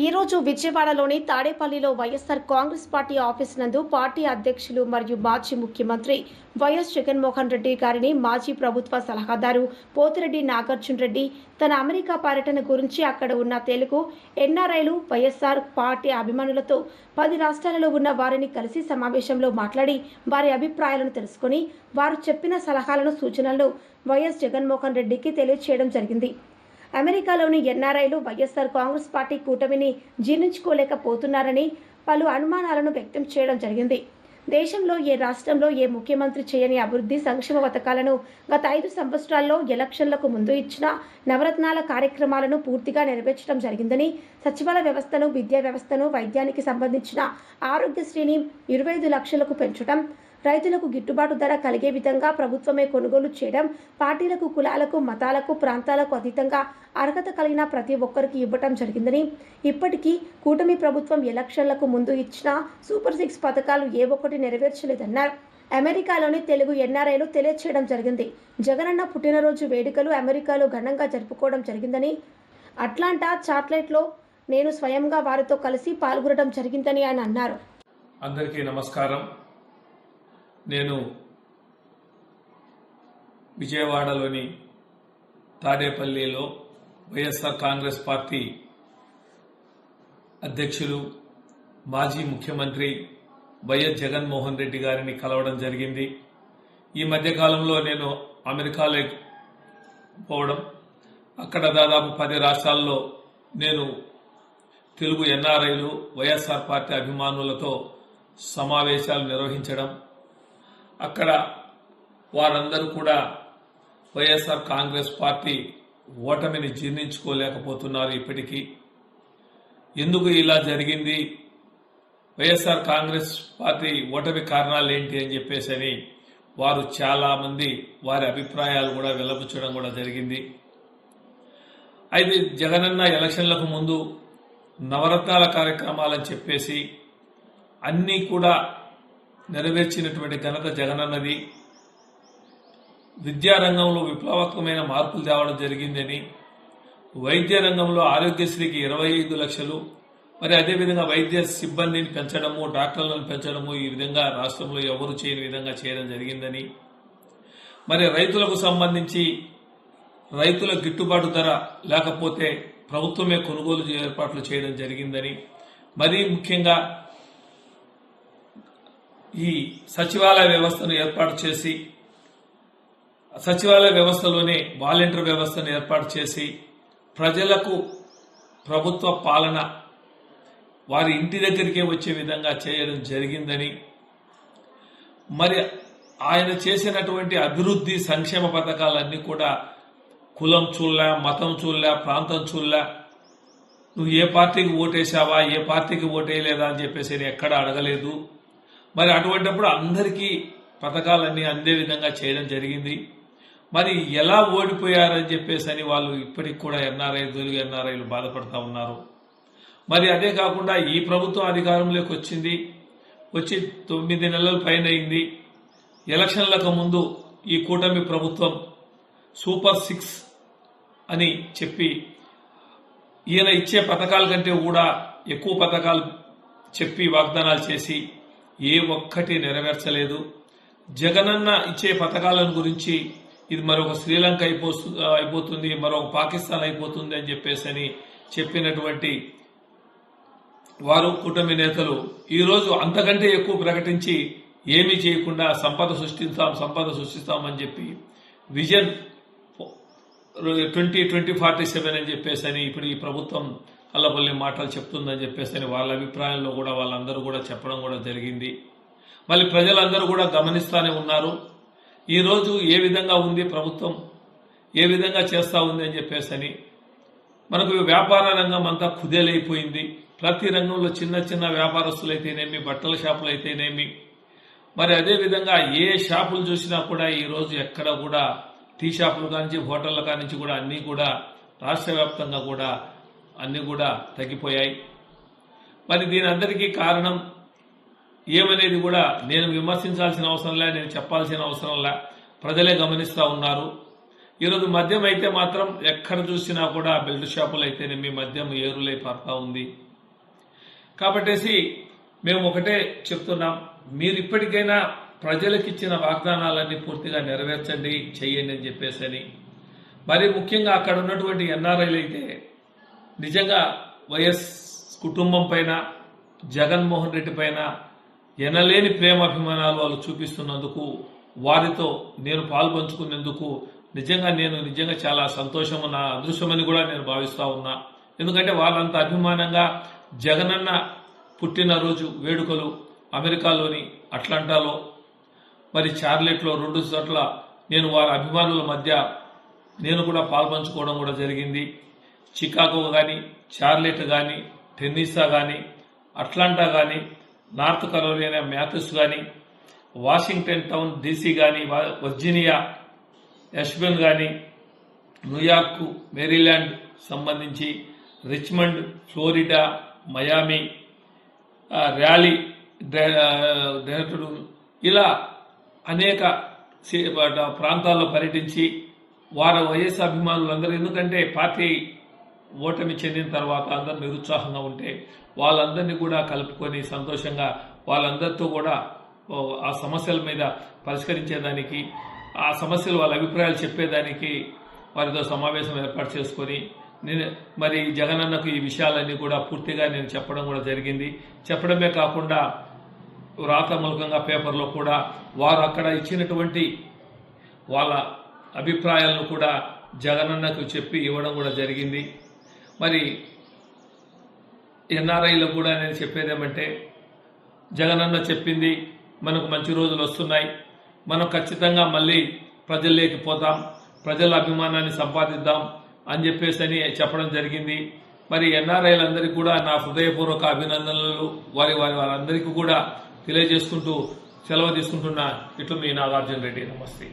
ఈ రోజు విజయవాడలోని తాడేపల్లిలో వైఎస్ఆర్ కాంగ్రెస్ పార్టీ ఆఫీస్ నందు పార్టీ అధ్యక్షులు మరియు మాజీ ముఖ్యమంత్రి వైఎస్ జగన్మోహన్ రెడ్డి గారిని మాజీ ప్రభుత్వ సలహాదారు పోతిరెడ్డి నాగార్జున రెడ్డి తన అమెరికా పర్యటన గురించి అక్కడ ఉన్న తెలుగు ఎన్ఆర్ఐలు వైఎస్ఆర్ పార్టీ అభిమానులతో 10 రాష్ట్రాలలో ఉన్న వారిని కలిసి సమావేశంలో మాట్లాడి వారి అభిప్రాయాలను తెలుసుకొని వారు చెప్పిన సలహాలను సూచనలను వైఎస్ జగన్మోహన్ రెడ్డికి తెలియజేయడం జరిగింది. అమెరికాలోని ఎన్ఆర్ఐలు వైఎస్ఆర్ కాంగ్రెస్ పార్టీ కూటమిని జీర్ణించుకోలేకపోతున్నారని పలు అనుమానాలను వ్యక్తం చేయడం జరిగింది. దేశంలో ఏ రాష్ట్రంలో ఏ ముఖ్యమంత్రి చేయని అభివృద్ధి సంక్షేమ పథకాలను గత 5 సంవత్సరాల్లో ఎలక్షన్లకు ముందు ఇచ్చిన నవరత్నాల కార్యక్రమాలను పూర్తిగా నెరవేర్చడం జరిగిందని, సచివాలయ వ్యవస్థను, విద్యా వ్యవస్థను, వైద్యానికి సంబంధించిన ఆరోగ్యశ్రీని 25 లక్షలకు పెంచడం, రైతులకు గిట్టుబాటు ధర కలిగే విధంగా ప్రభుత్వమే కొనుగోలు చేయడం, పార్టీలకు, కులాలకు, మతాలకు, ప్రాంతాలకు అతీతంగా అర్హత కలిగిన ప్రతి ఒక్కరికి ఇవ్వటం జరిగిందని, ఇప్పటికీ కూటమి ప్రభుత్వం ఎలక్షన్లకు ముందు ఇచ్చిన సూపర్ 6 పథకాలు ఏ ఒక్కటి నెరవేర్చలేదన్నారు. అమెరికాలోని తెలుగు ఎన్ఆర్ఐలు తెలియచేయడం జరిగింది. జగనన్న పుట్టినరోజు వేడుకలు అమెరికాలో ఘనంగా జరుపుకోవడం జరిగిందని, అట్లాంటా చార్లెట్లో నేను స్వయంగా వారితో కలిసి పాల్గొనడం జరిగిందని ఆయన అన్నారు. అందరికీ నమస్కారం. నేను విజయవాడలోని తాడేపల్లిలో వైఎస్ఆర్ కాంగ్రెస్ పార్టీ అధ్యక్షులు మాజీ ముఖ్యమంత్రి వైఎస్ జగన్మోహన్ రెడ్డి గారిని కలవడం జరిగింది. ఈ మధ్యకాలంలో నేను అమెరికాలో పోవడం, అక్కడ దాదాపు 10 రాష్ట్రాల్లో నేను తెలుగు ఎన్ఆర్ఐలు వైఎస్ఆర్ పార్టీ అభిమానులతో సమావేశాలు నిర్వహించడం, అక్కడ వారందరూ కూడా వైఎస్ఆర్ కాంగ్రెస్ పార్టీ ఓటమిని జీర్ణించుకోలేకపోతున్నారు. ఇప్పటికీ ఎందుకు ఇలా జరిగింది, వైఎస్ఆర్ కాంగ్రెస్ పార్టీ ఓటమి కారణాలు ఏంటి అని చెప్పేసి వారు చాలా మంది వారి అభిప్రాయాలు కూడా వెల్లబుచ్చడం కూడా జరిగింది. అయితే జగనన్న ఎలక్షన్లకు ముందు నవరత్నాల కార్యక్రమాలని చెప్పేసి అన్నీ కూడా నెరవేర్చినటువంటి ఘనత జగనన్నది. విద్యారంగంలో విప్లవాత్మకమైన మార్పులు తేవడం జరిగిందని, వైద్య రంగంలో ఆరోగ్యశ్రీకి 25 లక్షలు, మరి అదేవిధంగా వైద్య సిబ్బందిని పెంచడము, డాక్టర్లను పెంచడము, ఈ విధంగా రాష్ట్రంలో ఎవరు చేయని విధంగా చేయడం జరిగిందని, మరి రైతులకు సంబంధించి రైతుల గిట్టుబాటు ధర లేకపోతే ప్రభుత్వమే కొనుగోలు ఏర్పాట్లు చేయడం జరిగిందని, మరీ ముఖ్యంగా ఈ సచివాలయ వ్యవస్థను ఏర్పాటు చేసి, సచివాలయ వ్యవస్థలోనే వాలంటీర్ వ్యవస్థను ఏర్పాటు చేసి ప్రజలకు ప్రభుత్వ పాలన వారి ఇంటి దగ్గరికే వచ్చే విధంగా చేయడం జరిగిందని, మరి ఆయన చేసినటువంటి అభివృద్ధి సంక్షేమ పథకాలన్నీ కూడా కులం చూడలే, మతం చూడలే, ప్రాంతం చూడలే, నువ్వు ఏ పార్టీకి ఓటేసావా, ఏ పార్టీకి ఓటేయలేదా అని చెప్పేసి ఎక్కడ అడగలేదు. మరి అటువంటిప్పుడు అందరికీ పథకాలన్నీ అందే విధంగా చేయడం జరిగింది. మరి ఎలా ఓడిపోయారని చెప్పేసి వాళ్ళు ఇప్పటికి కూడా తెలుగు ఎన్ఆర్ఐలు బాధపడతా ఉన్నారు. మరి అదే కాకుండా ఈ ప్రభుత్వం అధికారంలోకి వచ్చి 9 నెలల పైన అయింది. ఎలక్షన్లకు ముందు ఈ కూటమి ప్రభుత్వం సూపర్ 6 అని చెప్పి ఈయన ఇచ్చే పథకాల కంటే కూడా ఎక్కువ పథకాలు చెప్పి వాగ్దానాలు చేసి ఏ ఒక్కటి నెరవేర్చలేదు. జగనన్న ఇచ్చే పథకాలను గురించి ఇది మరొక శ్రీలంక అయిపోతుంది, మరొక పాకిస్తాన్ అయిపోతుంది అని చెప్పేసి చెప్పినటువంటి వారు కూటమి నేతలు ఈరోజు అంతకంటే ఎక్కువ ప్రకటించి ఏమీ చేయకుండా సంపద సృష్టిస్తామని చెప్పి విజన్ 2047 అని చెప్పేసి ఇప్పుడు ఈ ప్రభుత్వం అల్లపల్లి మాటలు చెప్తుందని చెప్పేసి వాళ్ళ అభిప్రాయంలో కూడా వాళ్ళందరూ కూడా చెప్పడం కూడా జరిగింది. మళ్ళీ ప్రజలందరూ కూడా గమనిస్తూనే ఉన్నారు. ఈరోజు ఏ విధంగా ఉంది ప్రభుత్వం, ఏ విధంగా చేస్తూ ఉంది అని చెప్పేసి మనకు వ్యాపార రంగం అంతా కుదేలైపోయింది. ప్రతి రంగంలో చిన్న చిన్న వ్యాపారస్తులు అయితేనేమి, బట్టల షాపులు అయితేనేమి, మరి అదేవిధంగా ఏ షాపులు చూసినా కూడా ఈరోజు ఎక్కడ కూడా టీ షాపులు కానించి హోటళ్ల కానించి కూడా అన్నీ కూడా రాష్ట్ర వ్యాప్తంగా కూడా అన్నీ కూడా తగ్గిపోయాయి. మరి దీని అందరికీ కారణం ఏమనేది కూడా నేను విమర్శించాల్సిన అవసరంలే, నేను చెప్పాల్సిన అవసరంలే, ప్రజలే గమనిస్తూ ఉన్నారు. ఈరోజు మద్యం అయితే మాత్రం ఎక్కడ చూసినా కూడా బెల్ట్ షాపులు అయితేనేమి మద్యం ఏరులై పారుతా ఉంది. కాబట్టేసి మేము ఒకటే చెప్తున్నాం, మీరు ఇప్పటికైనా ప్రజలకు ఇచ్చిన వాగ్దానాలన్నీ పూర్తిగా నెరవేర్చండి, చెయ్యండి అని చెప్పేసి. మరి ముఖ్యంగా అక్కడ ఉన్నటువంటి ఎన్ఆర్ఐలు అయితే నిజంగా వైఎస్ కుటుంబం పైన, జగన్మోహన్ రెడ్డి పైన ఎనలేని ప్రేమాభిమానాలు వాళ్ళు చూపిస్తున్నందుకు, వారితో నేను పాల్పంచుకునేందుకు నిజంగా చాలా సంతోషం, నా అదృష్టమని కూడా నేను భావిస్తా ఉన్నా. ఎందుకంటే వాళ్ళంత అభిమానంగా జగనన్న పుట్టినరోజు వేడుకలు అమెరికాలోని అట్లాంటాలో, మరి చార్లెట్లో 2 చోట్ల నేను వారి అభిమానుల మధ్య నేను కూడా పాల్పంచుకోవడం కూడా జరిగింది. చికాగో కానీ, చార్లెట్ కానీ, టెన్నిసా కానీ, అట్లాంటా కానీ, నార్త్ కరోలినా మ్యాథ్యూస్ కానీ, వాషింగ్టన్ టౌన్ డీసీ కానీ, వర్జీనియా యష్బెన్ కానీ, న్యూయార్క్ మేరీల్యాండ్ సంబంధించి, రిచ్మండ్ ఫ్లోరిడా, మయామి, ర్యాలీ ఇలా అనేక ప్రాంతాల్లో పర్యటించి వారి వైఎస్ అభిమానులందరూ, ఎందుకంటే పార్టీ ఓటమి చెందిన తర్వాత అందరూ నిరుత్సాహంగా ఉంటే వాళ్ళందరినీ కూడా కలుపుకొని సంతోషంగా వాళ్ళందరితో కూడా ఆ సమస్యల మీద పరిష్కరించేదానికి, ఆ సమస్యలు వాళ్ళ అభిప్రాయాలు చెప్పేదానికి వారితో సమావేశం ఏర్పాటు చేసుకొని మరి జగనన్నకు ఈ విషయాలన్నీ కూడా పూర్తిగా నేను చెప్పడం కూడా జరిగింది. చెప్పడమే కాకుండా వ్రాతమూలకంగా పేపర్లో కూడా వారు అక్కడ ఇచ్చినటువంటి వాళ్ళ అభిప్రాయాలను కూడా జగనన్నకు చెప్పి ఇవ్వడం కూడా జరిగింది. మరి ఎన్ఆర్ఐలో కూడా నేను చెప్పేదేమంటే, జగనన్న చెప్పింది మనకు మంచి రోజులు వస్తున్నాయి, మనం ఖచ్చితంగా మళ్ళీ ప్రజల్లోకి పోతాం, ప్రజల అభిమానాన్ని సంపాదిద్దాం అని చెప్పేసి చెప్పడం జరిగింది. మరి ఎన్ఆర్ఐలందరికీ కూడా నా హృదయపూర్వక అభినందనలు వారందరికీ కూడా తెలియజేసుకుంటూ సెలవు తీసుకుంటున్నా. ఇట్లు మీ నాగార్జున రెడ్డి. నమస్తే.